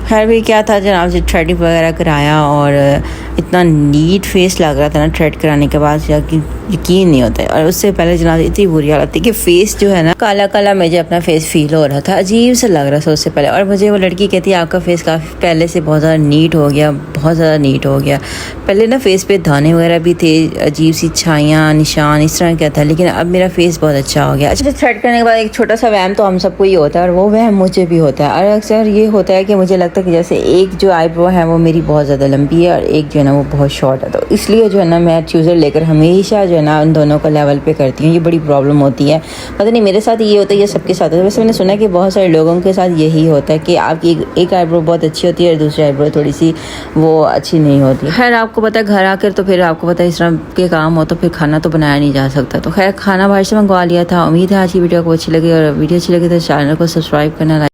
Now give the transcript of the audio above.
खैर भी क्या था, जनाब से थ्रेडिंग वगैरह कराया और इतना नीट फेस लग रहा था ना थ्रेड कराने के बाद, यकीन नहीं होता है। और उससे पहले जनाब इतनी बुरी हालत थी कि फेस जो है ना काला काला मुझे अपना फेस फील हो रहा था, अजीब सा लग रहा था उससे पहले। और मुझे वो लड़की कहती है आपका फेस काफ़ी पहले से बहुत ज़्यादा नीट हो गया, बहुत ज़्यादा नीट हो गया। पहले ना फेस पे दाने वगैरह भी थे, अजीब सी छाइयाँ निशान इस तरह का था, लेकिन अब मेरा फेस बहुत अच्छा हो गया। अच्छा, थ्रेड करने के बाद एक छोटा सा वहम तो हम सबको ही होता है, और वो वहम मुझे भी होता है। और अक्सर ये होता है कि मुझे लगता है कि जैसे एक जो आईब्रो है वो मेरी बहुत ज़्यादा लंबी है और एक जो है ना वो बहुत शॉर्ट है, तो इसलिए जो है ना मैं चूज़र लेकर हमेशा जो है ना उन दोनों को लेवल पे करती हूँ। ये बड़ी प्रॉब्लम होती है, पता नहीं मेरे साथ ये होता है या सबके साथ होता है। वैसे मैंने सुना है कि बहुत सारे लोगों के साथ यही होता है कि आपकी एक आईब्रो बहुत अच्छी होती है और दूसरी आईब्रो थोड़ी सी वो अच्छी नहीं होती। खैर आपको पता है घर आकर तो फिर आपको पता है इस तरह के काम हो तो फिर खाना तो बनाया नहीं जा सकता, तो खैर खाना बाहर से मंगवा लिया था। उम्मीद है आज की वीडियो को अच्छी लगी, और वीडियो अच्छी लगी तो चैनल को सब्सक्राइब करना,